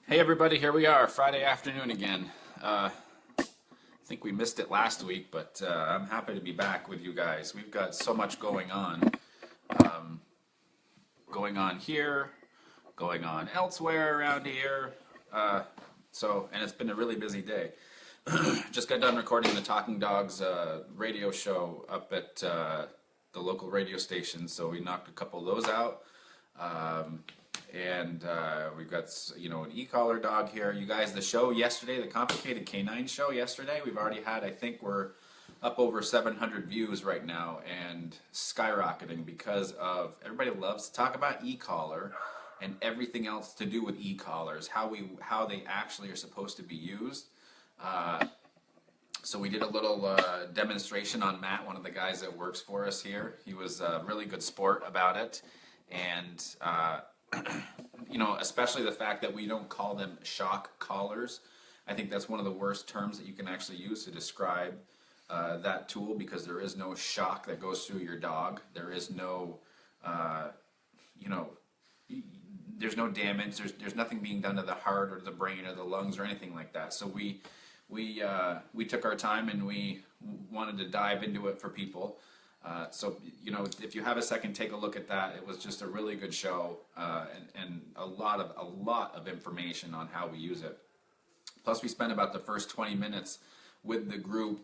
Hey everybody, here we are, Friday afternoon again. I think we missed it last week, but I'm happy to be back with you guys. We've got so much going on here, going on elsewhere around here. And it's been a really busy day. Just got done recording the Talking Dogs radio show up at the local radio station, so we knocked a couple of those out. And we've got, an e-collar dog here. You guys, the show yesterday, the Complicated Canine show yesterday, we've already had, I think we're up over 700 views right now and skyrocketing because of, everybody loves to talk about e-collar and everything else to do with e-collars, how they actually are supposed to be used. So we did a little demonstration on Matt, one of the guys that works for us here. He was a really good sport about it. And especially the fact that we don't call them shock collars. I think that's one of the worst terms that you can actually use to describe that tool, because there is no shock that goes through your dog. There is no, there's no damage. There's nothing being done to the heart or the brain or the lungs or anything like that. So we took our time and we wanted to dive into it for people. If you have a second, take a look at that. It was just a really good show and a lot of information on how we use it. Plus, we spent about the first 20 minutes with the group,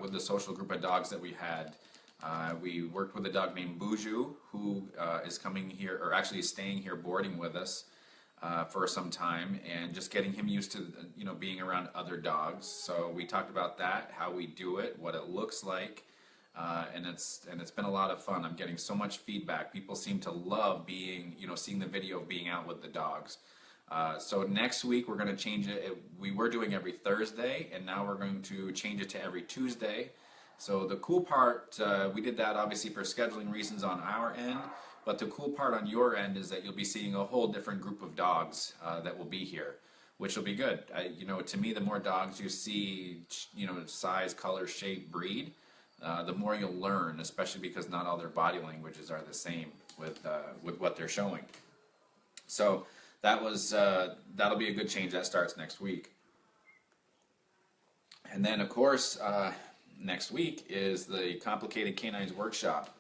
with the social group of dogs that we had. We worked with a dog named Buju, who is coming here, or actually is staying here boarding with us for some time, and just getting him used to being around other dogs. So we talked about that, how we do it, what it looks like. And it's been a lot of fun. I'm getting so much feedback. People seem to love seeing the video of being out with the dogs. So next week we're going to change it. We were doing every Thursday, and now we're going to change it to every Tuesday. So the cool part, we did that obviously for scheduling reasons on our end, but the cool part on your end is that you'll be seeing a whole different group of dogs that will be here, which will be good. To me, the more dogs you see, size, color, shape, breed, the more you'll learn, especially because not all their body languages are the same with what they're showing. So that'll be a good change. That starts next week. And then, of course, next week is the Complicated Canines Workshop.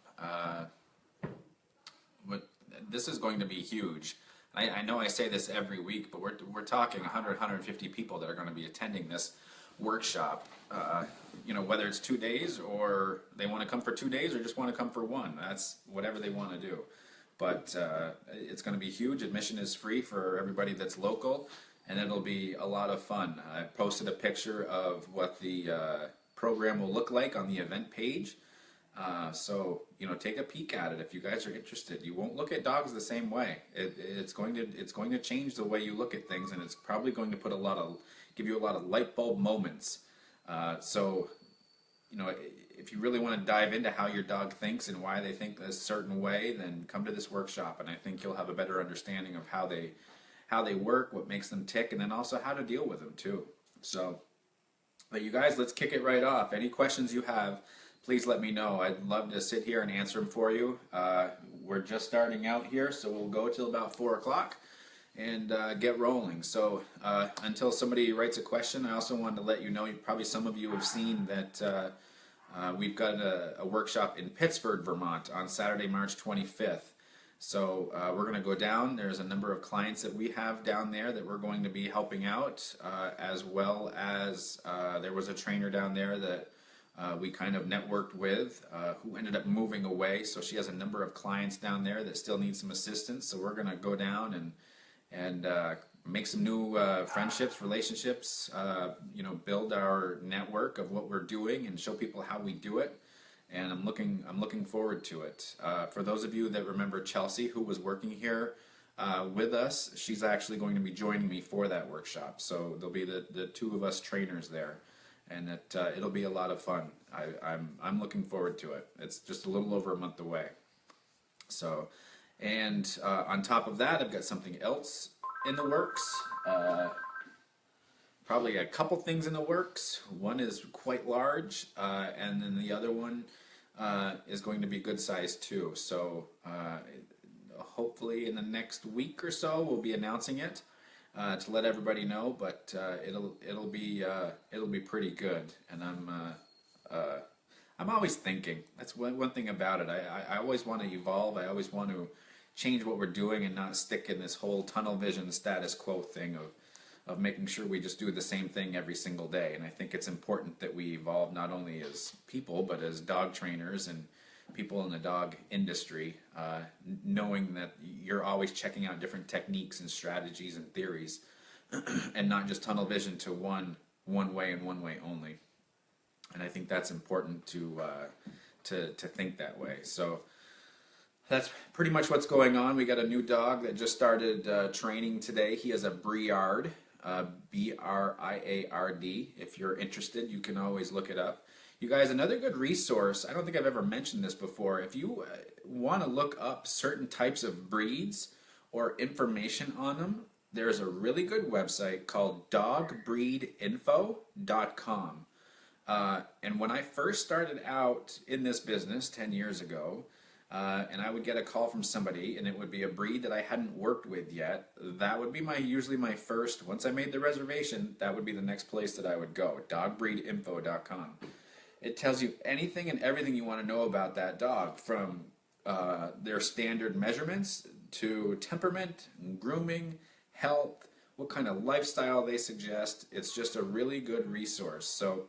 This is going to be huge. I know I say this every week, but we're talking 100, 150 people that are going to be attending this workshop. Whether it's 2 days or they want to come for 2 days or just want to come for one. That's whatever they want to do. But it's going to be huge. Admission is free for everybody that's local, and it'll be a lot of fun. I posted a picture of what the program will look like on the event page. So take a peek at it if you guys are interested. You won't look at dogs the same way. It's going to change the way you look at things, and it's probably going to give you a lot of light bulb moments. If you really want to dive into how your dog thinks and why they think a certain way, then come to this workshop, and I think you'll have a better understanding of how they work, what makes them tick, and then also how to deal with them too. So, but you guys, let's kick it right off. Any questions you have, please let me know. I'd love to sit here and answer them for you. We're just starting out here, so we'll go till about 4 o'clock and get rolling. So until somebody writes a question, I also wanted to let you know, probably some of you have seen that we've got a workshop in Pittsford, Vermont on Saturday, March 25th. So we're going to go down. There's a number of clients that we have down there that we're going to be helping out, as well as there was a trainer down there that we kind of networked with who ended up moving away. So she has a number of clients down there that still need some assistance. So we're going to go down and make some new friendships, relationships, build our network of what we're doing and show people how we do it. And I'm looking forward to it. For those of you that remember Chelsea, who was working here with us, she's actually going to be joining me for that workshop. So there'll be the two of us trainers there, and it'll be a lot of fun. I'm looking forward to it. It's just a little over a month away. So. And on top of that, I've got something else in the works. Probably a couple things in the works. One is quite large, and then the other one is going to be good size too. So hopefully in the next week or so, we'll be announcing it. to let everybody know, but it'll be pretty good. And I'm always thinking. That's one thing about it. I always want to evolve. I always want to change what we're doing and not stick in this whole tunnel vision status quo thing of making sure we just do the same thing every single day. And I think it's important that we evolve not only as people, but as dog trainers and people in the dog industry, knowing that you're always checking out different techniques and strategies and theories, and not just tunnel vision to one way and one way only. And I think that's important to think that way. So that's pretty much what's going on. We got a new dog that just started training today. He has a Briard, Briard. If you're interested, you can always look it up. You guys, another good resource, I don't think I've ever mentioned this before, if you want to look up certain types of breeds or information on them, there's a really good website called dogbreedinfo.com. And when I first started out in this business 10 years ago, and I would get a call from somebody, and it would be a breed that I hadn't worked with yet, that would be usually my first, once I made the reservation, that would be the next place that I would go, dogbreedinfo.com. It tells you anything and everything you want to know about that dog, from their standard measurements to temperament, grooming, health, what kind of lifestyle they suggest. It's just a really good resource. So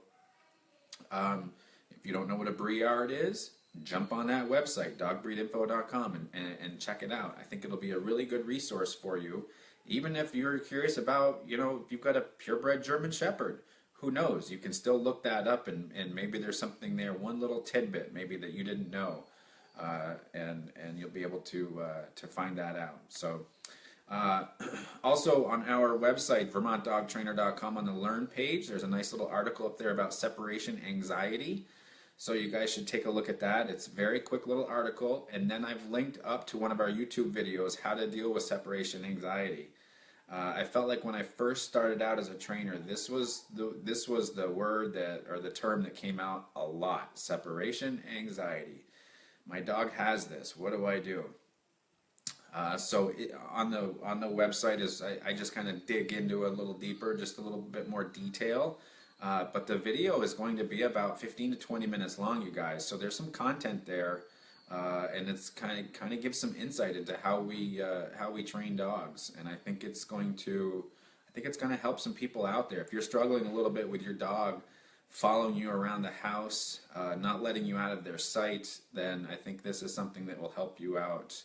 if you don't know what a Briard is, jump on that website, dogbreedinfo.com, and check it out. I think it'll be a really good resource for you, even if you're curious about, if you've got a purebred German Shepherd. Who knows? You can still look that up, and maybe there's something there, one little tidbit maybe that you didn't know, and you'll be able to find that out. So also on our website, vermontdogtrainer.com, on the Learn page, there's a nice little article up there about separation anxiety. So you guys should take a look at that. It's a very quick little article, and then I've linked up to one of our YouTube videos, how to deal with separation anxiety. I felt like when I first started out as a trainer, this was the word or the term that came out a lot: separation anxiety. My dog has this. What do I do? So on the website I just kind of dig into a little deeper, just a little bit more detail. But the video is going to be about 15 to 20 minutes long, you guys. So there's some content there. And it's kind of gives some insight into how we train dogs, and I think it's going to help some people out there. If you're struggling a little bit with your dog following you around the house, not letting you out of their sight, then I think this is something that will help you out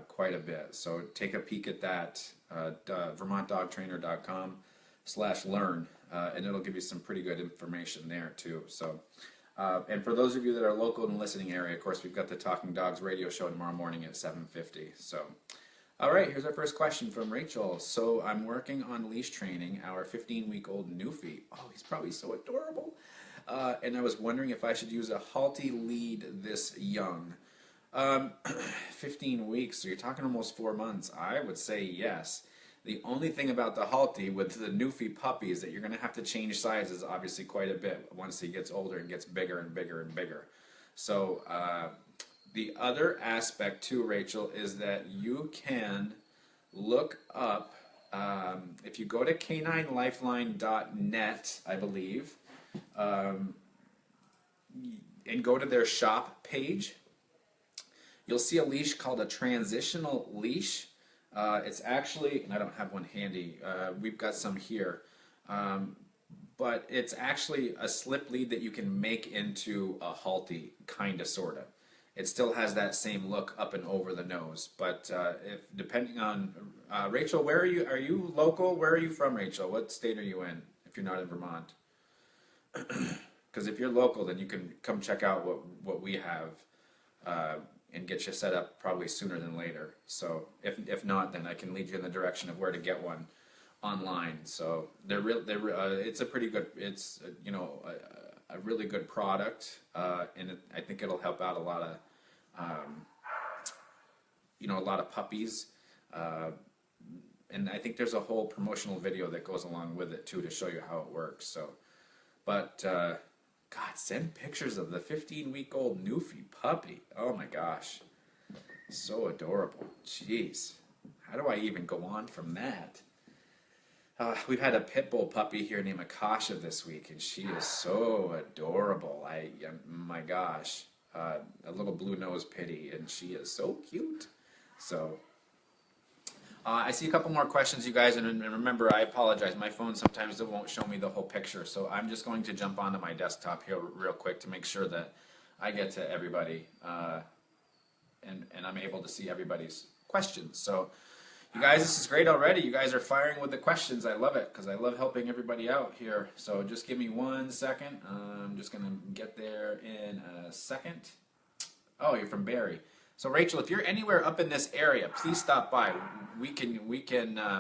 quite a bit. So take a peek at that, vermontdogtrainer.com/learn, and it'll give you some pretty good information there too. So. And for those of you that are local in the listening area, of course, we've got the Talking Dogs radio show tomorrow morning at 7:50. So, all right, here's our first question from Rachel. So I'm working on leash training our 15-week-old Newfie. Oh, he's probably so adorable. And I was wondering if I should use a halty lead this young. 15 weeks, so you're talking almost 4 months. I would say yes. The only thing about the halty with the Newfie puppy is that you're going to have to change sizes, obviously, quite a bit once he gets older and gets bigger and bigger and bigger. So the other aspect too, Rachel, is that you can look up, if you go to caninelifeline.net, I believe, and go to their shop page, you'll see a leash called a transitional leash. It's actually, and I don't have one handy, we've got some here, but it's actually a slip lead that you can make into a halty, kind of, sort of. It still has that same look up and over the nose, but if depending on, Rachel, where are you? Are you local? Where are you from, Rachel? What state are you in, if you're not in Vermont? Because if you're local, then you can come check out what we have, and get you set up probably sooner than later. So if not, then I can lead you in the direction of where to get one online. So it's a pretty good, it's a really good product, and I think it'll help out a lot of a lot of puppies, and I think there's a whole promotional video that goes along with it too to show you how it works. So, but God, send pictures of the 15-week-old Newfie puppy. Oh my gosh. So adorable. Jeez. How do I even go on from that? We've had a pit bull puppy here named Akasha this week, and she is so adorable. My gosh, a little blue nose pitty, and she is so cute. So, I see a couple more questions, you guys, and remember, I apologize. My phone sometimes it won't show me the whole picture, so I'm just going to jump onto my desktop here real quick to make sure that I get to everybody, and I'm able to see everybody's questions. So. You guys, this is great already. You guys are firing with the questions. I love it because I love helping everybody out here. So just give me 1 second. I'm just going to get there in a second. Oh, you're from Barrie. So Rachel, if you're anywhere up in this area, please stop by. We can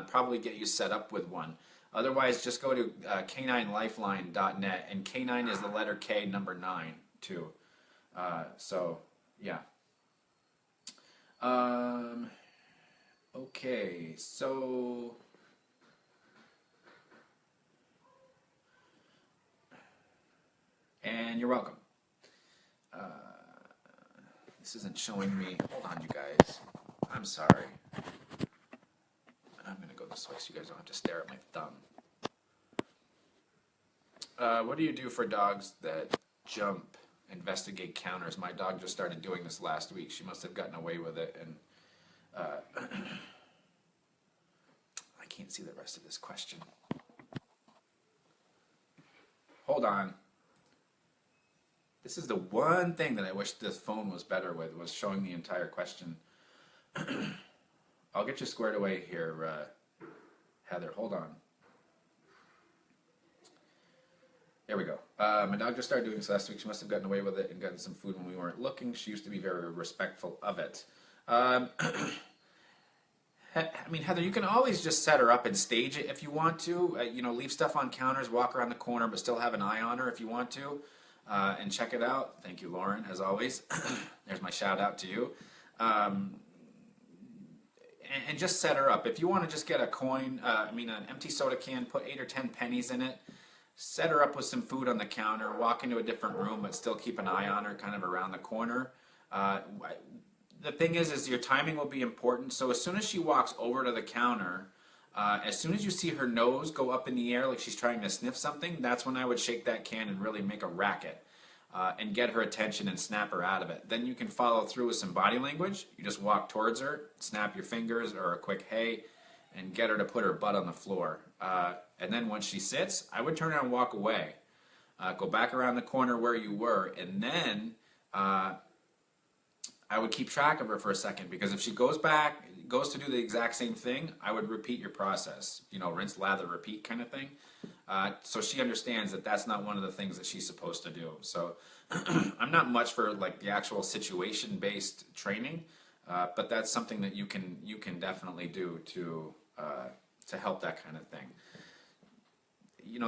probably get you set up with one. Otherwise, just go to k9lifeline.net, and K9 is the letter K, number 9 too. So yeah. Okay, so and you're welcome. This isn't showing me. Hold on, you guys. I'm sorry. I'm gonna go this way so you guys don't have to stare at my thumb. What do you do for dogs that jump, investigate counters? My dog just started doing this last week. She must have gotten away with it, and I can't see the rest of this question. Hold on. This is the one thing that I wish this phone was better with, was showing the entire question. I'll get you squared away here, Heather. Hold on. There we go. My dog just started doing this last week. She must have gotten away with it and gotten some food when we weren't looking. She used to be very respectful of it. I mean, Heather, you can always just set her up and stage it if you want to. Leave stuff on counters, walk around the corner, but still have an eye on her if you want to, and check it out. Thank you, Lauren, as always. There's my shout out to you. And just set her up. If you want to just get a coin, an empty soda can, put 8 or 10 pennies in it, set her up with some food on the counter, walk into a different room, but still keep an eye on her kind of around the corner. The thing is your timing will be important. So as soon as she walks over to the counter, as soon as you see her nose go up in the air like she's trying to sniff something, that's when I would shake that can and really make a racket and get her attention and snap her out of it. Then you can follow through with some body language. You just walk towards her, snap your fingers or a quick hey, and get her to put her butt on the floor. And then once she sits, I would turn around and walk away. Go back around the corner where you were, and then I would keep track of her for a second, because if she goes to do the exact same thing, I would repeat your process. Rinse, lather, repeat kind of thing. So she understands that that's not one of the things that she's supposed to do. So I'm not much for like the actual situation-based training, but that's something that you can definitely do to help that kind of thing.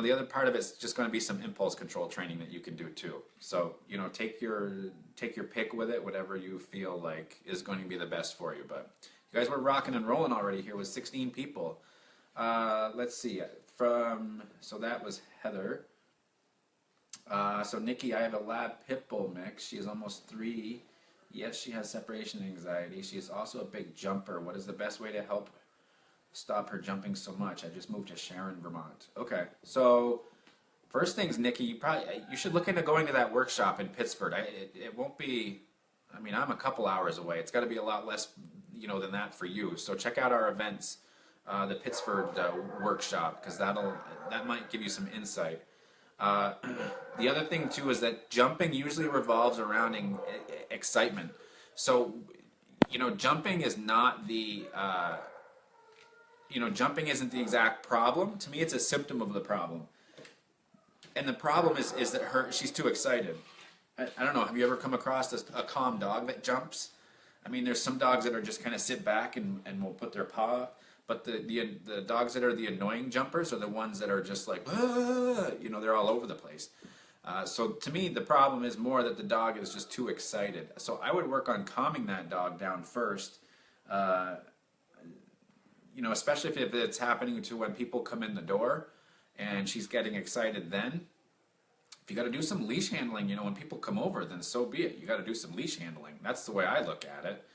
The other part of it's just going to be some impulse control training that you can do too. So, take your pick with it, whatever you feel like is going to be the best for you. But you guys were rocking and rolling already here with 16 people. Let's see. So that was Heather. So Nikki, I have a lab pit bull mix. She is almost 3. Yes, she has separation anxiety. She is also a big jumper. What is the best way to help stop her jumping so much? I just moved to Sharon, Vermont. Okay, so first things, Nikki, you should look into going to that workshop in Pittsford. It won't be. I'm a couple hours away. It's got to be a lot less, than that for you. So check out our events, the Pittsford workshop, because that might give you some insight. The other thing too is that jumping usually revolves around excitement. So, jumping is not the. Jumping isn't the exact problem. To me, it's a symptom of the problem. And the problem is that she's too excited. I don't know, have you ever come across a calm dog that jumps? There's some dogs that are just kind of sit back and will put their paw, but the dogs that are the annoying jumpers are the ones that are just like, they're all over the place. So to me, the problem is more that the dog is just too excited. So I would work on calming that dog down first, especially if it's happening to when people come in the door and she's getting excited then. If you got to do some leash handling, when people come over, then so be it. You got to do some leash handling. That's the way I look at it.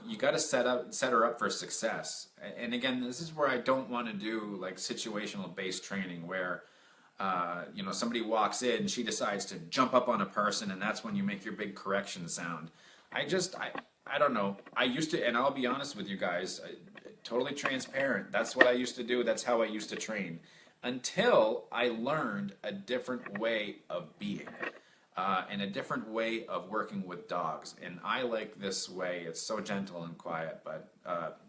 You got to set her up for success. And again, this is where I don't want to do like situational based training where somebody walks in, she decides to jump up on a person, and that's when you make your big correction sound. I don't know. I used to, and I'll be honest with you guys, totally transparent. That's what I used to do. That's how I used to train until I learned a different way of being. And a different way of working with dogs. And I like this way. It's so gentle and quiet, but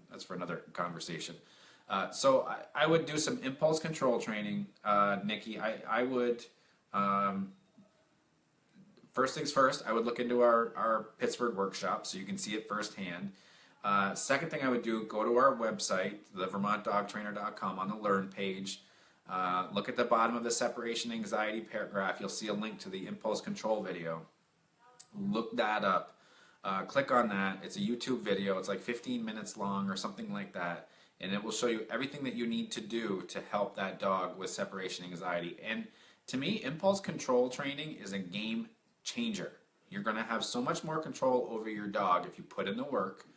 that's for another conversation. So I would do some impulse control training, Nikki. I would, first things first, I would look into our Pittsburgh workshop so you can see it firsthand. Second thing I would do, go to our website, the VermontDogTrainer.com, on the Learn page. Look at the bottom of the separation anxiety paragraph. You'll see a link to the impulse control video. Look that up. Click on that. It's a YouTube video. It's like 15 minutes long or something like that. And it will show you everything that you need to do to help that dog with separation anxiety. And to me, impulse control training is a game changer. You're going to have so much more control over your dog if you put in the work.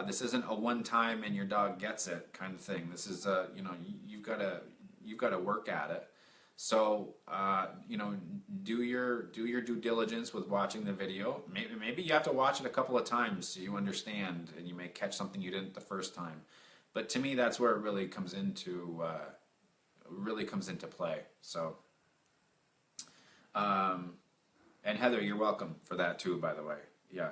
This isn't a one-time and your dog gets it kind of thing. This is you've got to work at it. So do your due diligence with watching the video. Maybe you have to watch it a couple of times so you understand, and you may catch something you didn't the first time. But to me, that's where it really comes into play. So, and Heather, you're welcome for that too, by the way. Yeah.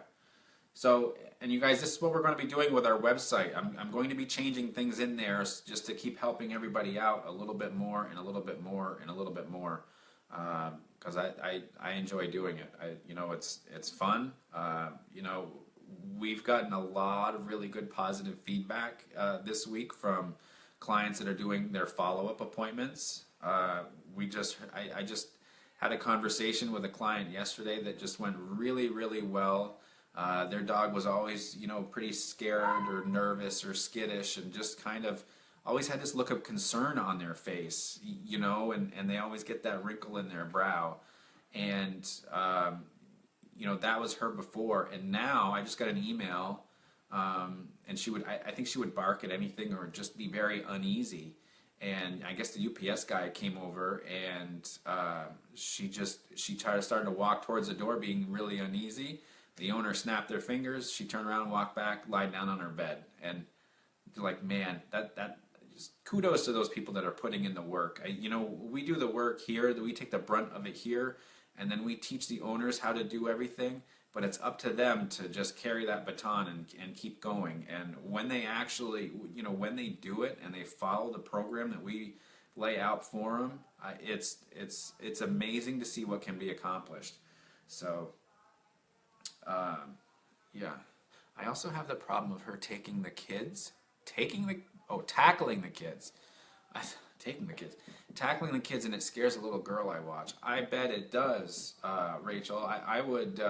So, and you guys, this is what we're going to be doing with our website. I'm going to be changing things in there just to keep helping everybody out a little bit more and a little bit more and a little bit more, because I enjoy doing it. It's fun. We've gotten a lot of really good positive feedback this week from clients that are doing their follow-up appointments. I just had a conversation with a client yesterday that just went really, really well. Their dog was always, pretty scared or nervous or skittish, and just kind of always had this look of concern on their face, and they always get that wrinkle in their brow. And, that was her before. And now I just got an email, and I think she would bark at anything or just be very uneasy. And I guess the UPS guy came over, and she started to walk towards the door being really uneasy. The owner snapped their fingers. She turned around, walked back, lied down on her bed. And like, man, that just kudos to those people that are putting in the work. We do the work here. We take the brunt of it here, and then we teach the owners how to do everything. But it's up to them to just carry that baton and keep going. And when they actually, when they do it and they follow the program that we lay out for them, it's amazing to see what can be accomplished. So. Yeah. I also have the problem of her tackling the kids. Tackling the kids, and it scares a little girl I watch. I bet it does, Rachel. I would,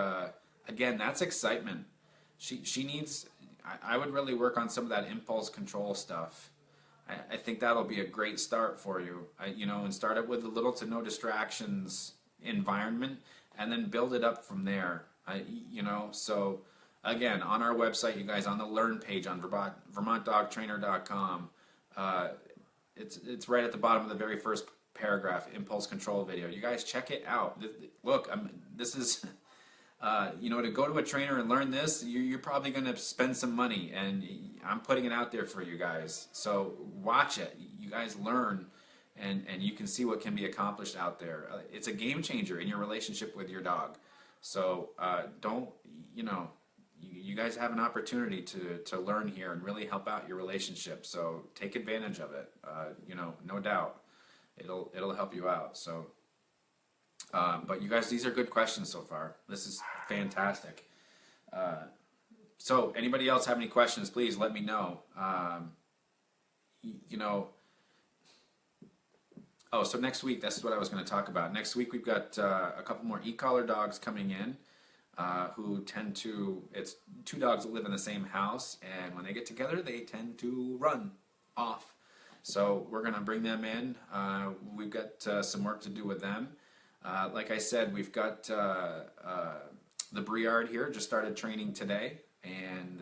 again, that's excitement. She needs, I would really work on some of that impulse control stuff. I think that'll be a great start for you. And start it with a little to no distractions environment, and then build it up from there. So again, on our website, you guys, on the Learn page on VermontDogTrainer.com, it's right at the bottom of the very first paragraph, impulse control video. You guys check it out. Look, this is, to go to a trainer and learn this, you're probably going to spend some money, and I'm putting it out there for you guys. So watch it. You guys learn, and you can see what can be accomplished out there. It's a game changer in your relationship with your dog. So you guys have an opportunity to learn here and really help out your relationship. So take advantage of it. No doubt, it'll help you out. So, but you guys, these are good questions so far. This is fantastic. So anybody else have any questions? Please let me know. Oh, so next week, this is what I was going to talk about. Next week, we've got a couple more e-collar dogs coming in who tend to, it's two dogs that live in the same house, and when they get together, they tend to run off. So we're going to bring them in. We've got some work to do with them. Like I said, we've got the Briard here, just started training today. and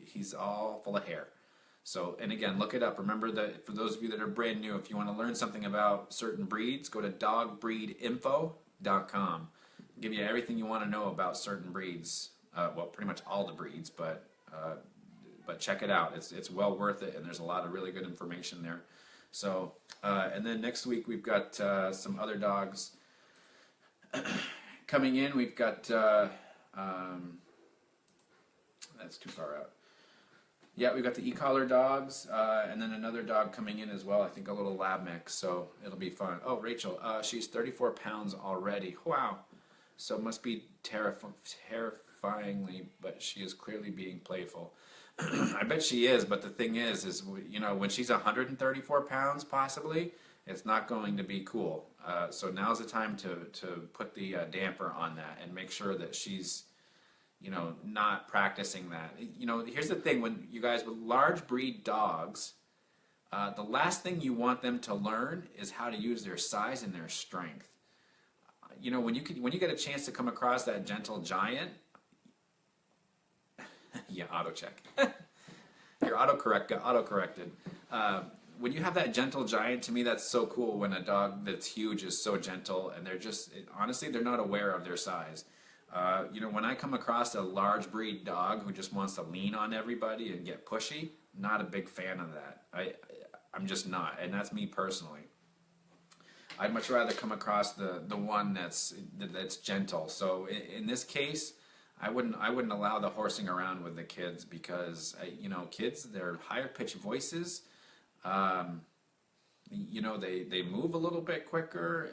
he's all full of hair. So, and again, look it up. Remember that for those of you that are brand new, if you want to learn something about certain breeds, go to dogbreedinfo.com. Give you everything you want to know about certain breeds. Well, pretty much all the breeds, but check it out. It's well worth it, and there's a lot of really good information there. So, and then next week we've got some other dogs coming in. We've got that's too far out. Yeah, we've got the e-collar dogs, and then another dog coming in as well. I think a little lab mix, so it'll be fun. Oh, Rachel, she's 34 pounds already. Wow. So it must be terrifyingly, but she is clearly being playful. I bet she is, but the thing is, you know, when she's 134 pounds, possibly, it's not going to be cool. So now's the time to put the damper on that and make sure that she's, you know, not practicing that. You know, here's the thing, when you guys with large breed dogs, the last thing you want them to learn is how to use their size and their strength. You know, when you get a chance to come across that gentle giant, yeah, auto check. You're auto-corrected. When you have that gentle giant, to me that's so cool when a dog that's huge is so gentle, and they're just, honestly, they're not aware of their size. You know, when I come across a large breed dog who just wants to lean on everybody and get pushy, not a big fan of that. I'm just not, and that's me personally. I'd much rather come across the one that's gentle. So in this case, I wouldn't allow the horsing around with the kids, because you know, kids, they're higher pitched voices. You know, they move a little bit quicker,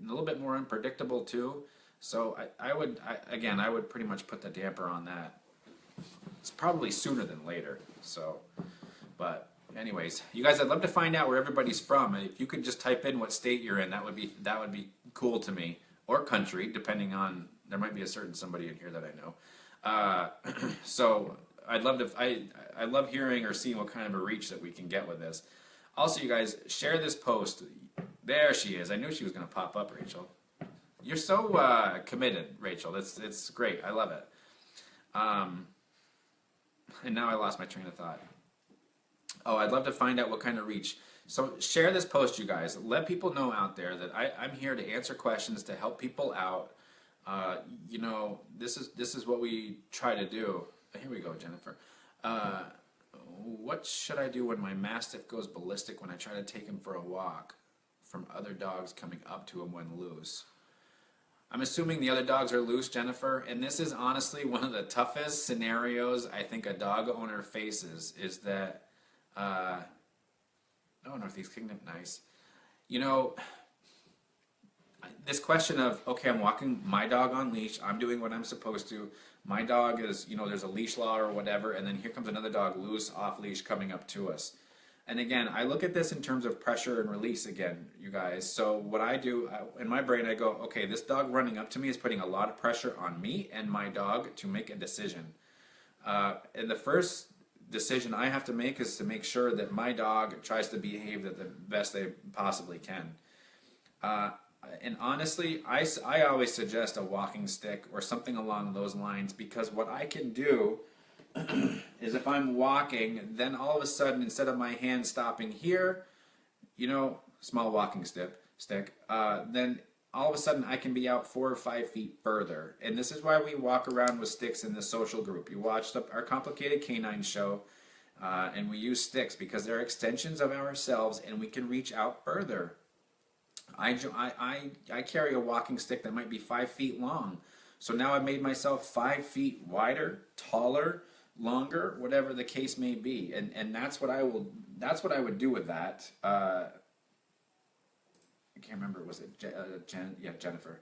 a little bit more unpredictable too. So I would pretty much put the damper on that. It's probably sooner than later. So, but anyways, you guys, I'd love to find out where everybody's from. If you could just type in what state you're in, that would be cool to me, or country, depending on. There might be a certain somebody in here that I know. So I love hearing or seeing what kind of a reach that we can get with this. Also, you guys, share this post. There she is. I knew she was going to pop up, Rachel. You're so committed, Rachel. It's great. I love it. And now I lost my train of thought. Oh, I'd love to find out what kind of reach. So share this post, you guys. Let people know out there that I'm here to answer questions, to help people out. You know, this is what we try to do. Here we go, Jennifer. What should I do when my Mastiff goes ballistic when I try to take him for a walk from other dogs coming up to him when loose? I'm assuming the other dogs are loose, Jennifer, and this is honestly one of the toughest scenarios I think a dog owner faces, is that, oh, Northeast Kingdom, nice. You know, this question of, okay, I'm walking my dog on leash, I'm doing what I'm supposed to, my dog is, you know, there's a leash law or whatever, and then here comes another dog loose, off leash, coming up to us. And again, I look at this in terms of pressure and release again, you guys. So what I do, in my brain, I go, okay, this dog running up to me is putting a lot of pressure on me and my dog to make a decision. And the first decision I have to make is to make sure that my dog tries to behave the best they possibly can. And honestly, I always suggest a walking stick or something along those lines, because what I can do is if I'm walking, then all of a sudden, instead of my hand stopping here, you know, small walking stick, then all of a sudden I can be out 4 or 5 feet further. And this is why we walk around with sticks in the social group. You watched our Complicated Canine show, and we use sticks because they're extensions of ourselves, and we can reach out further. I carry a walking stick that might be 5 feet long. So now I've made myself 5 feet wider, taller, longer, whatever the case may be. And that's what I would do with that. I can't remember, was it Jennifer?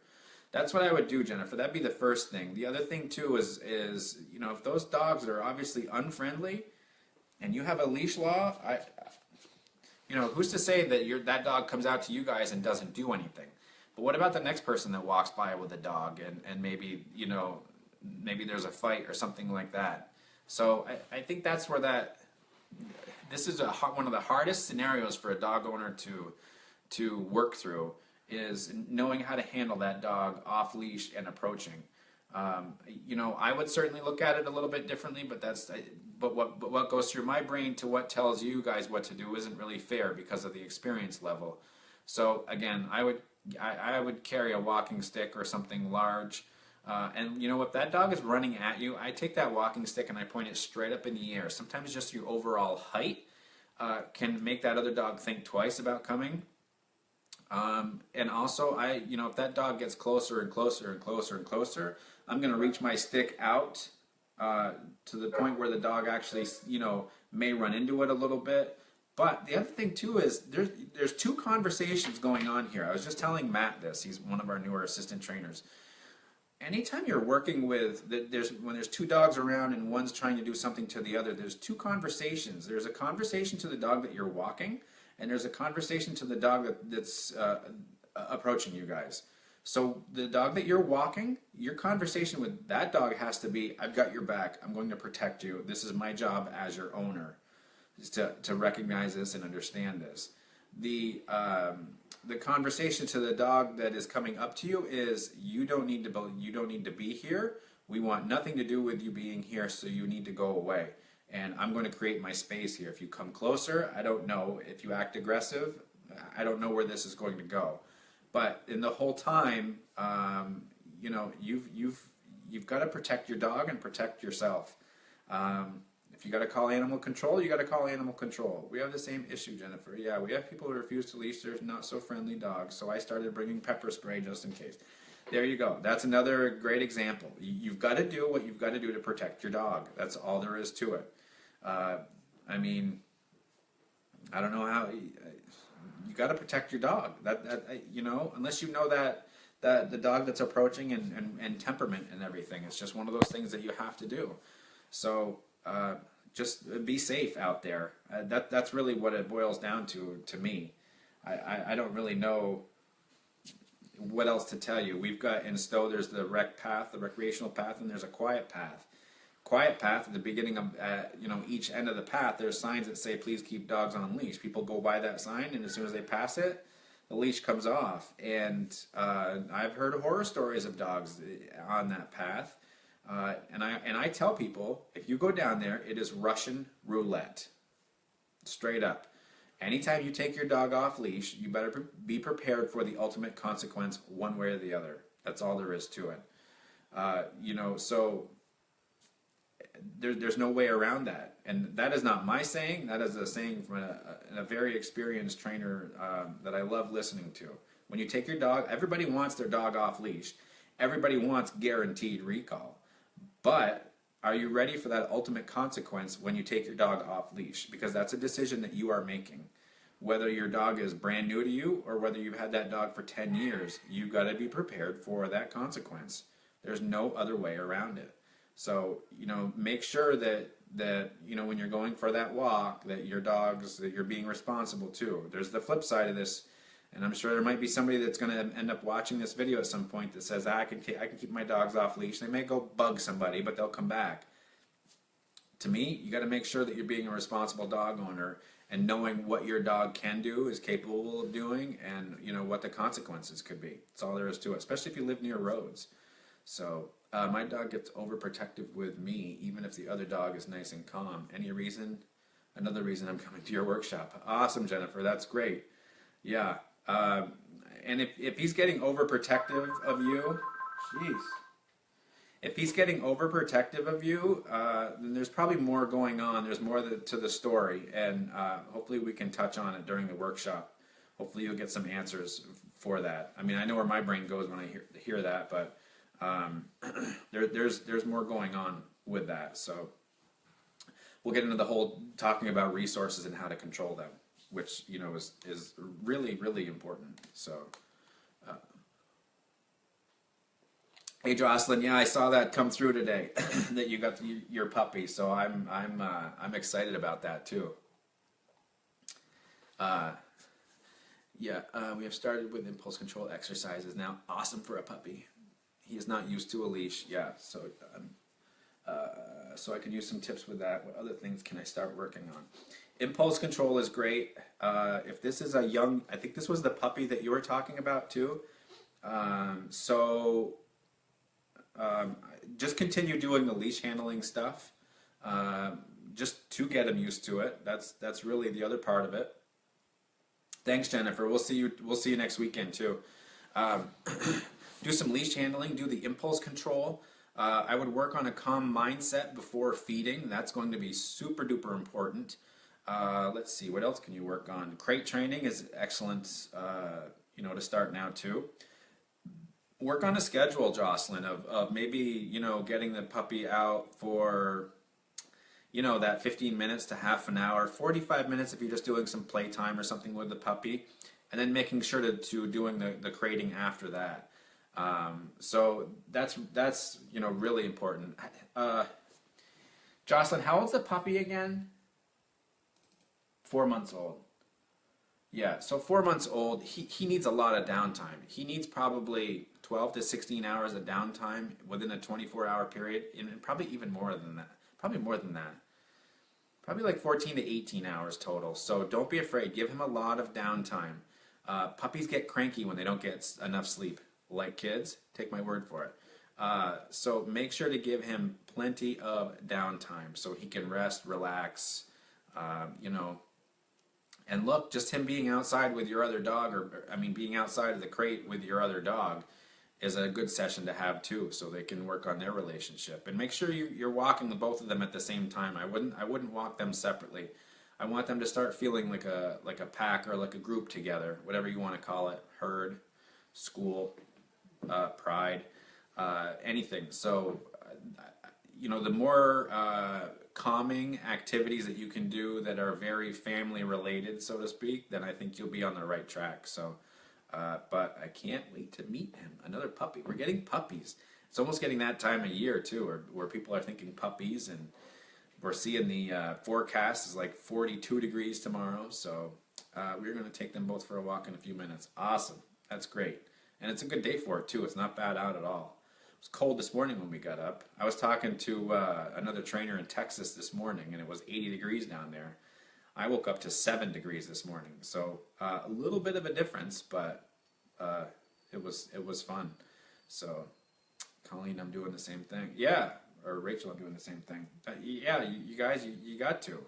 That's what I would do, Jennifer. That'd be the first thing. The other thing too is you know, if those dogs are obviously unfriendly and you have a leash law, you know, who's to say that that dog comes out to you guys and doesn't do anything? But what about the next person that walks by with a dog and maybe, you know, maybe there's a fight or something like that? So I think that's where this is one of the hardest scenarios for a dog owner to work through, is knowing how to handle that dog off leash and approaching. You know, I would certainly look at it a little bit differently, but what goes through my brain to what tells you guys what to do isn't really fair because of the experience level. So again, I would carry a walking stick or something large. And you know, if that dog is running at you, I take that walking stick and I point it straight up in the air. Sometimes just your overall height can make that other dog think twice about coming. And also, you know, if that dog gets closer and closer and closer and closer, I'm going to reach my stick out to the point where the dog actually, you know, may run into it a little bit. But the other thing too is there's two conversations going on here. I was just telling Matt this. He's one of our newer assistant trainers. Anytime you're working with, when there's two dogs around and one's trying to do something to the other, there's two conversations. There's a conversation to the dog that you're walking, and there's a conversation to the dog that's approaching you guys. So the dog that you're walking, your conversation with that dog has to be, I've got your back, I'm going to protect you, this is my job as your owner, is to recognize this and understand this. The conversation to the dog that is coming up to you is, you don't need to be here, we want nothing to do with you being here, so you need to go away. And I'm going to create my space here. If you come closer, I don't know. If you act aggressive, I don't know where this is going to go. But in the whole time, you know, you've got to protect your dog and protect yourself. If you got to call animal control, you got to call animal control. We have the same issue, Jennifer. Yeah, we have people who refuse to leash their not so friendly dogs. So I started bringing pepper spray just in case. There you go. That's another great example. You've got to do what you've got to do to protect your dog. That's all there is to it. I mean, I don't know how you got to protect your dog. You know, unless you know that the dog that's approaching and temperament and everything. It's just one of those things that you have to do. So just be safe out there. That's really what it boils down to me. I don't really know what else to tell you. We've got in Stowe, there's the rec path, the recreational path, and there's a quiet path. Quiet path, at the beginning of you know, each end of the path, there's signs that say please keep dogs on leash. People go by that sign, and as soon as they pass it, the leash comes off. And I've heard horror stories of dogs on that path. And I tell people, if you go down there, it is Russian roulette, straight up. Anytime you take your dog off leash, you better be prepared for the ultimate consequence, one way or the other. That's all there is to it. You know, so there's no way around that. And that is not my saying. That is a saying from a very experienced trainer that I love listening to. When you take your dog, everybody wants their dog off leash. Everybody wants guaranteed recall. But are you ready for that ultimate consequence when you take your dog off leash? Because that's a decision that you are making. Whether your dog is brand new to you or whether you've had that dog for 10 years, you've got to be prepared for that consequence. There's no other way around it. So, you know, make sure that you know, when you're going for that walk, that that you're being responsible too. There's the flip side of this, and I'm sure there might be somebody that's going to end up watching this video at some point that says, I can keep my dogs off leash. They may go bug somebody, but they'll come back. To me, you got to make sure that you're being a responsible dog owner and knowing what your dog can do, is capable of doing, and you know what the consequences could be. That's all there is to it, especially if you live near roads. So my dog gets overprotective with me, even if the other dog is nice and calm. Any reason? Another reason I'm coming to your workshop. Awesome, Jennifer. That's great. Yeah. And if he's getting overprotective of you, jeez. If he's getting overprotective of you, then there's probably more going on. There's more to the story, and hopefully we can touch on it during the workshop. Hopefully you'll get some answers for that. I mean, I know where my brain goes when I hear that, but there's more going on with that. So we'll get into the whole talking about resources and how to control them, which, you know, is really, really important. So, hey Jocelyn, yeah, I saw that come through today that you got your puppy. So I'm excited about that too. Yeah, we have started with impulse control exercises now. Awesome for a puppy. He is not used to a leash. Yeah, so so I can use some tips with that. What other things can I start working on? Impulse control is great. If this is a young, I think this was the puppy that you were talking about too. So Just continue doing the leash handling stuff, just to get him used to it. That's really the other part of it. Thanks, Jennifer. We'll see you next weekend too. Do some leash handling. Do the impulse control. I would work on a calm mindset before feeding. That's going to be super duper important. Let's see, what else can you work on? Crate training is excellent, to start now too. Work on a schedule, Jocelyn, of maybe, getting the puppy out for, that 15 minutes to half an hour, 45 minutes if you're just doing some playtime or something with the puppy, and then making sure to doing the crating after that. So that's really important. Jocelyn, how old's the puppy again? 4 months old. Yeah, so 4 months old, he needs a lot of downtime. He needs probably 12 to 16 hours of downtime within a 24-hour period, and probably even more than that. Probably more than that. Probably like 14 to 18 hours total. So don't be afraid. Give him a lot of downtime. Puppies get cranky when they don't get enough sleep, like kids. Take my word for it. So make sure to give him plenty of downtime so he can rest, relax, And look, just him being outside with your other dog, being outside of the crate with your other dog is a good session to have too, so they can work on their relationship. And make sure you're walking the both of them at the same time. I wouldn't walk them separately. I want them to start feeling like a pack or like a group together, whatever you want to call it, herd, school, pride, anything. So, the more calming activities that you can do that are very family related, so to speak, then I think you'll be on the right track. So, but I can't wait to meet him. Another puppy. We're getting puppies. It's almost getting that time of year too, where people are thinking puppies, and we're seeing the forecast is like 42 degrees tomorrow. So we're going to take them both for a walk in a few minutes. Awesome. That's great. And it's a good day for it too. It's not bad out at all. It was cold this morning when we got up. I was talking to another trainer in Texas this morning, and it was 80 degrees down there. I woke up to 7 degrees this morning, so a little bit of a difference, but it was fun. So, Colleen, I'm doing the same thing. Yeah, or Rachel, I'm doing the same thing. Yeah, you guys, you got to.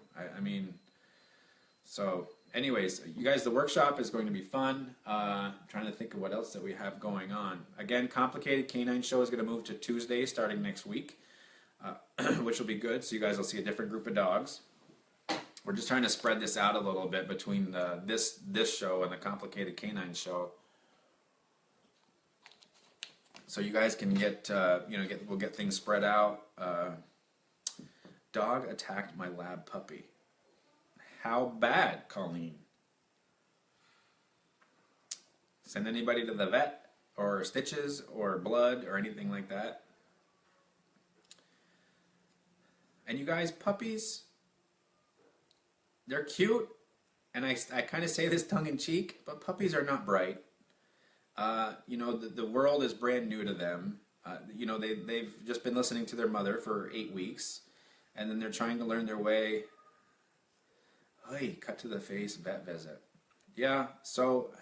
So, anyways, you guys, the workshop is going to be fun. I'm trying to think of what else that we have going on. Again, Complicated Canine Show is going to move to Tuesday starting next week, which will be good. So you guys will see a different group of dogs. We're just trying to spread this out a little bit between this show and the Complicated Canine Show, so you guys can we'll get things spread out. Dog attacked my lab puppy. How bad, Colleen? Send anybody to the vet, or stitches, or blood, or anything like that? And you guys, puppies, they're cute, and I kind of say this tongue-in-cheek, but puppies are not bright. The world is brand new to them. They've just been listening to their mother for 8 weeks, and then they're trying to learn their way. Hey, cut to the face, vet visit. Yeah, so,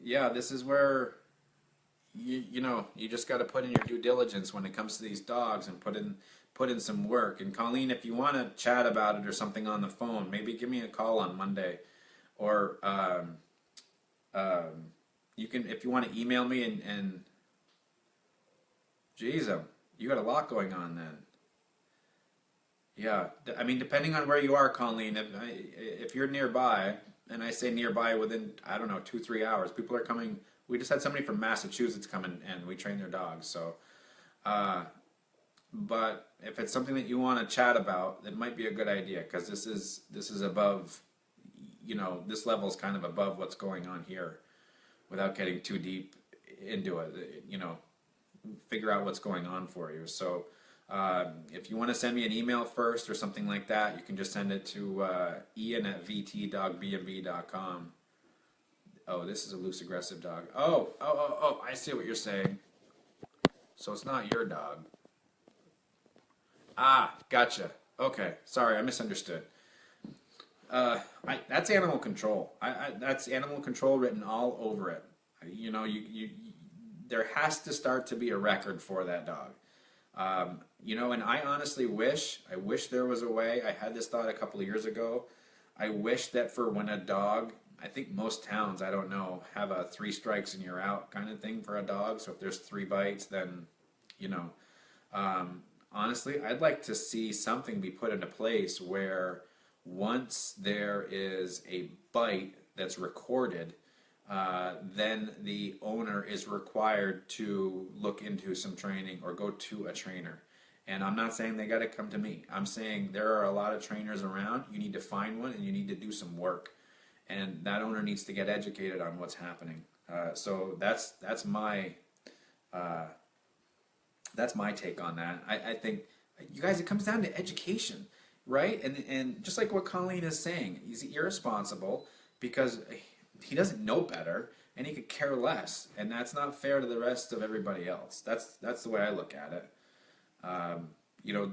yeah, this is where, you just got to put in your due diligence when it comes to these dogs, and put in some work. And Colleen, if you want to chat about it or something on the phone, maybe give me a call on Monday, or you can, if you want to email me, and geez, you got a lot going on then. Yeah, depending on where you are, Colleen, if you're nearby, and I say nearby within, 2-3 hours, people are coming. We just had somebody from Massachusetts come in, and we train their dogs. So, but if it's something that you want to chat about, it might be a good idea, because this is above, this level is kind of above what's going on here, without getting too deep into it. Figure out what's going on for you. So, if you want to send me an email first or something like that, you can just send it to ian@vtdogbnb.com. Oh, this is a loose aggressive dog. Oh, I see what you're saying. So it's not your dog. Ah, gotcha. Okay, sorry, I misunderstood. That's animal control. That's animal control written all over it. there has to start to be a record for that dog. And I honestly I wish there was a way. I had this thought a couple of years ago. I wish that for when a dog, I think most towns, I don't know, have a 3 strikes and you're out kind of thing for a dog. So if there's 3 bites, then, honestly, I'd like to see something be put into place where once there is a bite that's recorded, then the owner is required to look into some training or go to a trainer. And I'm not saying they got to come to me. I'm saying there are a lot of trainers around. You need to find one and you need to do some work. And that owner needs to get educated on what's happening. So that's my take on that. I think, you guys, it comes down to education, right? And just like what Colleen is saying, he's irresponsible because he doesn't know better and he could care less, and that's not fair to the rest of everybody else. That's the way I look at it.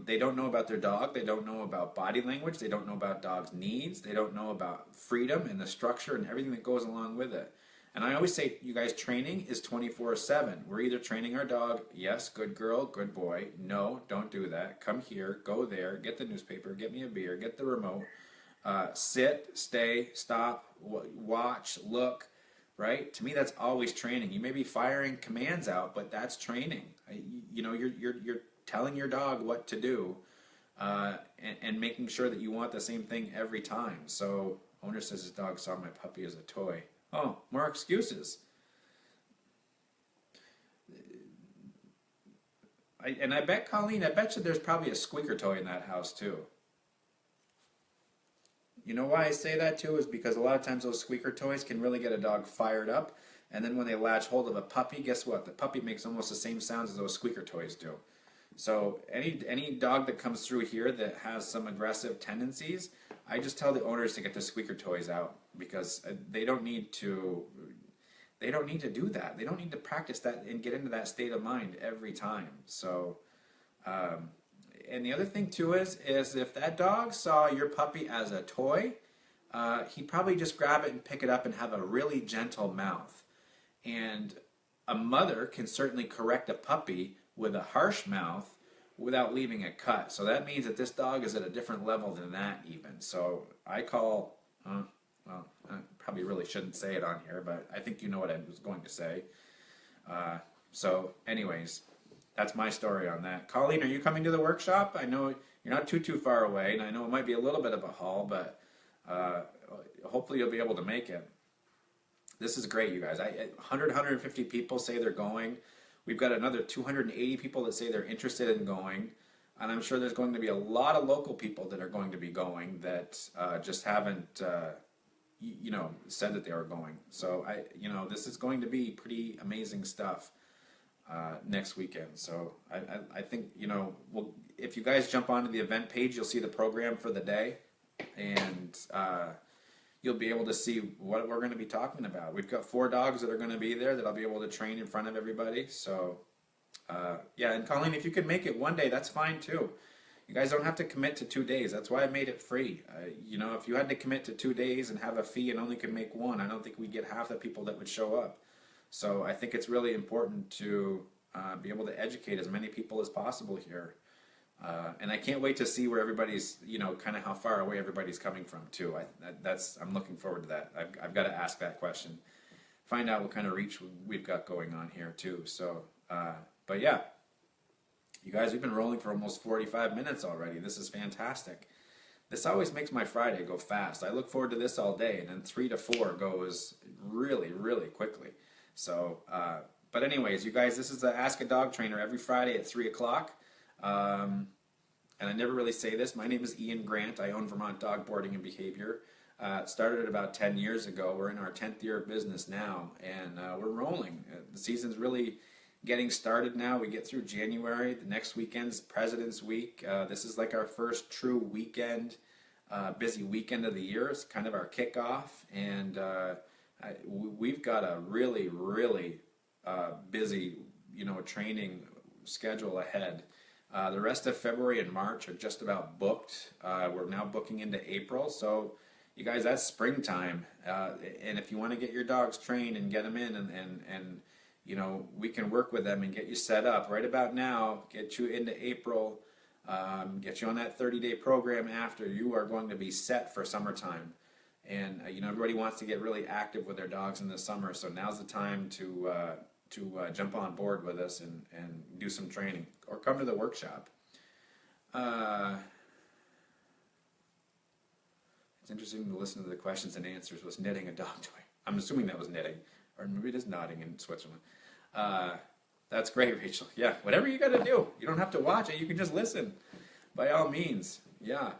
They don't know about their dog. They don't know about body language. They don't know about dogs' needs. They don't know about freedom and the structure and everything that goes along with it. And I always say, you guys, training is 24/7. We're either training our dog, yes, good girl, good boy. No, don't do that. Come here, go there, get the newspaper, get me a beer, get the remote. Sit, stay, stop, watch, look, right? To me, that's always training. You may be firing commands out, but that's training. You're telling your dog what to do, and making sure that you want the same thing every time. So, owner says his dog saw my puppy as a toy. Oh, more excuses. I bet, Colleen, I bet you there's probably a squeaker toy in that house too. You know why I say that too is because a lot of times those squeaker toys can really get a dog fired up, and then when they latch hold of a puppy, guess what? The puppy makes almost the same sounds as those squeaker toys do. So any dog that comes through here that has some aggressive tendencies, I just tell the owners to get the squeaker toys out, because they don't need to do that. They don't need to practice that and get into that state of mind every time. So, and the other thing too is if that dog saw your puppy as a toy, he'd probably just grab it and pick it up and have a really gentle mouth. And a mother can certainly correct a puppy with a harsh mouth without leaving a cut. So that means that this dog is at a different level than that even. So I call, I probably really shouldn't say it on here, but I think you know what I was going to say. So anyways, that's my story on that. Colleen, are you coming to the workshop? I know you're not too far away, and I know it might be a little bit of a haul, but hopefully you'll be able to make it. This is great, you guys. 150 people say they're going. We've got another 280 people that say they're interested in going, and I'm sure there's going to be a lot of local people that are going to be going that just haven't, said that they were going. So this is going to be pretty amazing stuff next weekend. So I think if you guys jump onto the event page, you'll see the program for the day, and you'll be able to see what we're going to be talking about. We've got 4 dogs that are going to be there that I'll be able to train in front of everybody. So, and Colleen, if you could make it one day, that's fine too. You guys don't have to commit to 2 days. That's why I made it free. If you had to commit to 2 days and have a fee and only could make one, I don't think we'd get half the people that would show up. So I think it's really important to be able to educate as many people as possible here. And I can't wait to see where everybody's, kind of how far away everybody's coming from too. I'm looking forward to that. I've got to ask that question, find out what kind of reach we've got going on here too. So, but yeah, you guys, we've been rolling for almost 45 minutes already. This is fantastic. This always makes my Friday go fast. I look forward to this all day, and then 3 to 4 goes really, really quickly. So, but anyways, you guys, this is the Ask a Dog Trainer every Friday at 3 o'clock. And I never really say this. My name is Ian Grant. I own Vermont Dog Boarding and Behavior. It started about 10 years ago. We're in our 10th year of business now, and we're rolling. The season's really getting started now. We get through January. The next weekend's President's Week. This is like our first true weekend, busy weekend of the year. It's kind of our kickoff, and we've got a really, really busy, training schedule ahead. The rest of February and March are just about booked. We're now booking into April. So, you guys, that's springtime. And if you want to get your dogs trained and get them in and we can work with them and get you set up right about now, get you into April, get you on that 30-day program after. You are going to be set for summertime. And, everybody wants to get really active with their dogs in the summer, so now's the time to jump on board with us and do some training or come to the workshop. It's interesting to listen to the questions and answers. Was knitting a dog toy? I'm assuming that was knitting, or maybe it is nodding in Switzerland. That's great, Rachel. Yeah, whatever you got to do. You don't have to watch it. You can just listen. By all means. Yeah.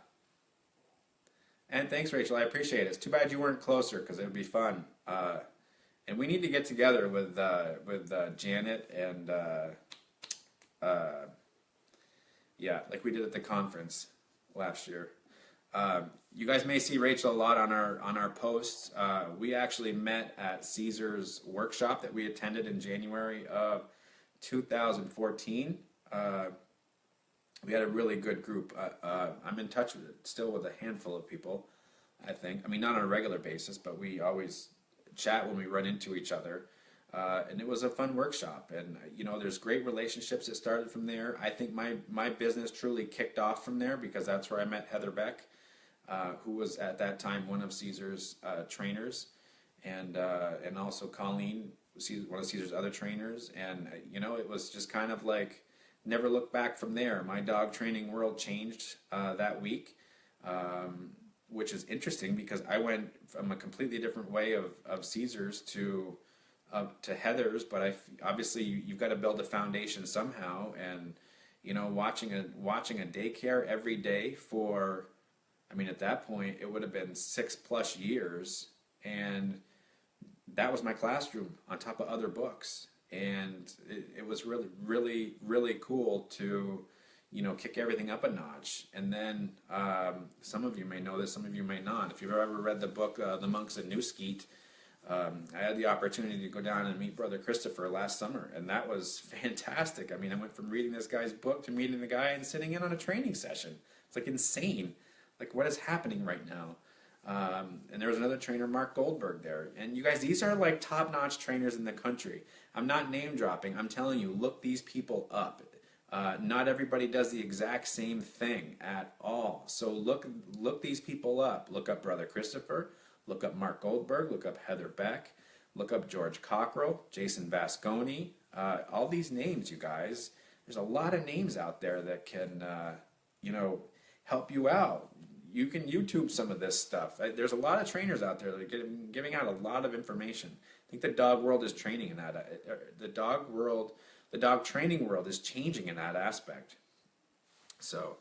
And thanks, Rachel. I appreciate it. It's too bad you weren't closer because it would be fun. And we need to get together with Janet and like we did at the conference last year. You guys may see Rachel a lot on our posts. We actually met at Caesar's workshop that we attended in January of 2014. We had a really good group. I'm in touch still with a handful of people, I think. I mean, not on a regular basis, but we always chat when we run into each other. And it was a fun workshop. And, there's great relationships that started from there. I think my business truly kicked off from there because that's where I met Heather Beck, who was at that time one of Caesar's trainers. And also Colleen, one of Caesar's other trainers. And, it was just kind of like, never looked back from there. My dog training world changed that week, which is interesting because I went from a completely different way of Caesar's to Heather's, but obviously you've got to build a foundation somehow, and watching a daycare every day for, at that point it would have been 6+ years, and that was my classroom on top of other books. And it was really, really, really cool to, kick everything up a notch. And then some of you may know this, some of you may not. If you've ever read the book, The Monks at New Skeet, I had the opportunity to go down and meet Brother Christopher last summer, and that was fantastic. I went from reading this guy's book to meeting the guy and sitting in on a training session. It's like insane. Like, what is happening right now? And there was another trainer, Mark Goldberg, there. And you guys, these are like top-notch trainers in the country. I'm not name-dropping. I'm telling you, look these people up. Not everybody does the exact same thing at all. So look these people up. Look up Brother Christopher. Look up Mark Goldberg. Look up Heather Beck. Look up George Cockrell, Jason Vasconi. All these names, you guys. There's a lot of names out there that can, help you out. You can YouTube some of this stuff. There's a lot of trainers out there that are giving out a lot of information. I think the dog world is training in that. The dog training world is changing in that aspect. So,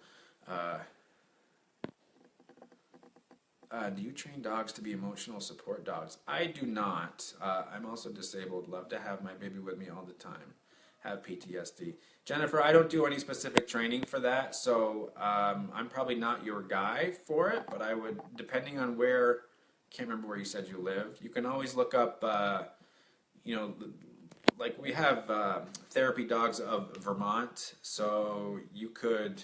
do you train dogs to be emotional support dogs? I do not. I'm also disabled. Love to have my baby with me all the time. Have PTSD. Jennifer, I don't do any specific training for that, so I'm probably not your guy for it, but I would, depending on where, can't remember where you said you lived, you can always look up, like we have therapy dogs of Vermont, so you could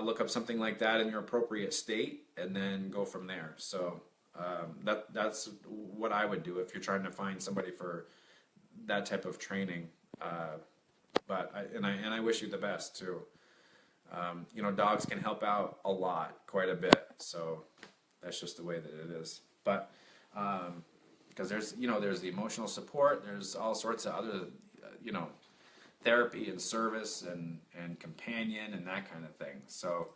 look up something like that in your appropriate state and then go from there. So that's what I would do if you're trying to find somebody for that type of training. But I wish you the best too. Dogs can help out a lot, quite a bit. So that's just the way that it is. But because there's the emotional support, there's all sorts of other therapy and service and companion and that kind of thing. So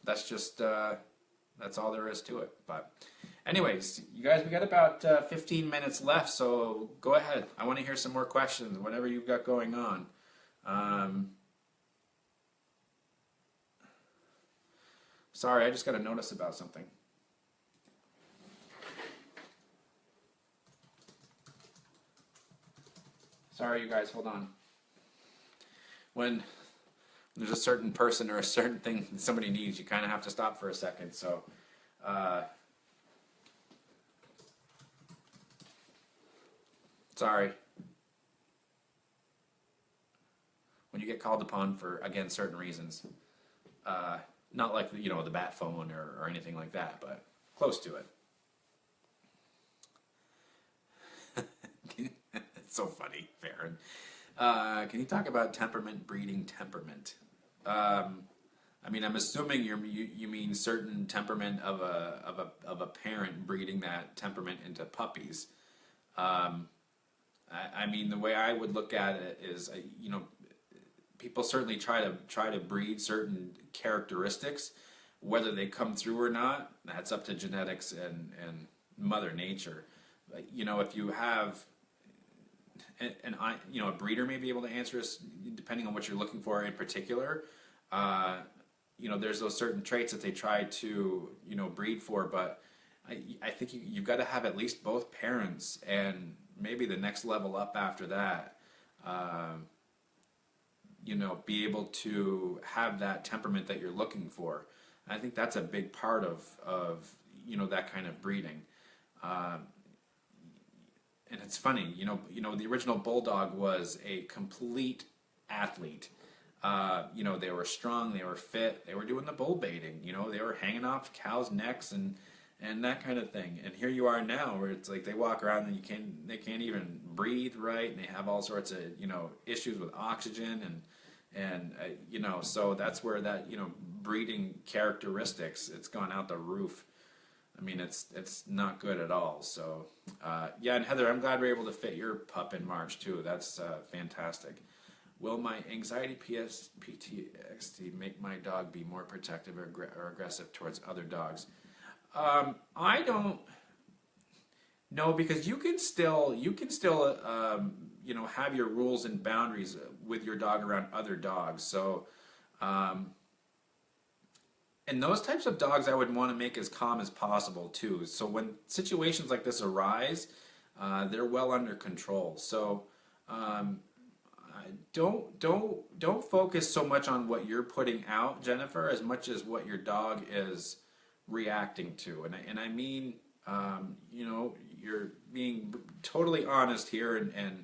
that's just that's all there is to it. But anyways, you guys, we got about 15 minutes left, so go ahead. I want to hear some more questions, whatever you've got going on. Sorry, I just got a notice about something. Sorry, you guys, hold on. When there's a certain person or a certain thing that somebody needs, you kind of have to stop for a second. So, sorry. When you get called upon for, again, certain reasons, not like the bat phone or anything like that, but close to it. So funny, Farron. Can you talk about temperament breeding temperament? I mean, I'm assuming you mean certain temperament of a parent breeding that temperament into puppies. I mean, the way I would look at it is, people certainly try to breed certain characteristics, whether they come through or not. That's up to genetics and Mother Nature. If you have, a breeder may be able to answer us depending on what you're looking for in particular. There's those certain traits that they try to breed for, but I think you've got to have at least both parents, and maybe the next level up after that. Be able to have that temperament that you're looking for. I think that's a big part of that kind of breeding. And it's funny, the original bulldog was a complete athlete. They were strong, they were fit, they were doing the bull baiting, they were hanging off cows' necks and that kind of thing. And here you are now, where it's like they walk around and they can't even breathe right, and they have all sorts of issues with oxygen and so that's where that breeding characteristics, it's gone out the roof. I mean, it's not good at all. So yeah, and Heather, I'm glad we're able to fit your pup in March too. That's fantastic. Will my anxiety PTSD make my dog be more protective or aggressive towards other dogs? I don't know, because you can still have your rules and boundaries with your dog around other dogs. So and those types of dogs I would want to make as calm as possible too. So when situations like this arise, they're well under control. So don't focus so much on what you're putting out, Jennifer, as much as what your dog is reacting to. And I mean, you're being totally honest here and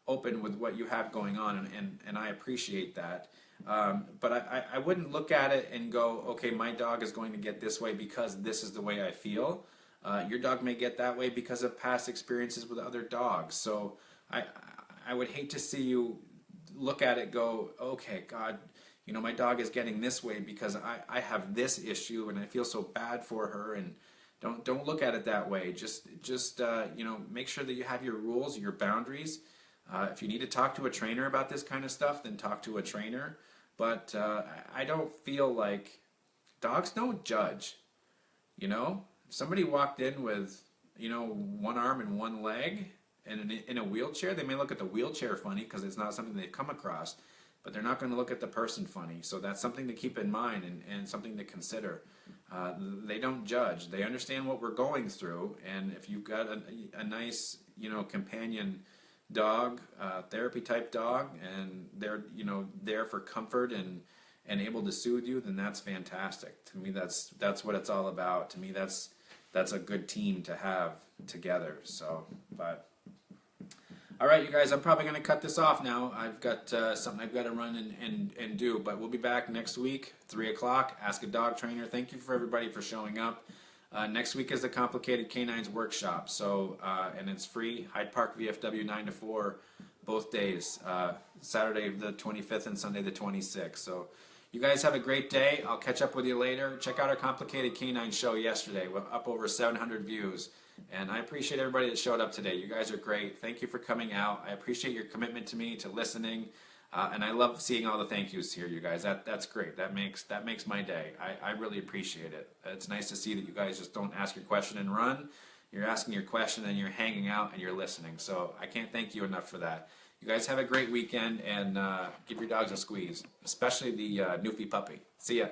open with what you have going on, and I appreciate that. But I wouldn't look at it and go, okay, my dog is going to get this way because this is the way I feel. Your dog may get that way because of past experiences with other dogs. So I would hate to see you look at it, go, okay, God, my dog is getting this way because I have this issue and I feel so bad for her. And don't look at it that way. Just make sure that you have your rules, your boundaries. If you need to talk to a trainer about this kind of stuff, then talk to a trainer. But I don't feel like dogs don't judge. If somebody walked in with one arm and one leg and in a wheelchair, they may look at the wheelchair funny because it's not something they've come across, but they're not going to look at the person funny. So that's something to keep in mind and something to consider. They don't judge. They understand what we're going through, and if you've got a nice companion dog, therapy type dog, and they're there for comfort and able to soothe you, then that's fantastic. To me, that's what it's all about. To me, that's a good team to have together. So, but all right, you guys, I'm probably going to cut this off now. I've got something I've got to run and do, but we'll be back next week, 3 o'clock. Ask a Dog Trainer. Thank you for everybody for showing up. Next week is the Complicated Canines Workshop, so and it's free. Hyde Park VFW 9 to 4, both days, Saturday the 25th and Sunday the 26th. So you guys have a great day. I'll catch up with you later. Check out our Complicated Canine show yesterday. We're up over 700 views, and I appreciate everybody that showed up today. You guys are great. Thank you for coming out. I appreciate your commitment to me, to listening. And I love seeing all the thank yous here, you guys. That's great. That makes my day. I really appreciate it. It's nice to see that you guys just don't ask your question and run. You're asking your question and you're hanging out and you're listening. So I can't thank you enough for that. You guys have a great weekend, and give your dogs a squeeze, especially the Newfie puppy. See ya.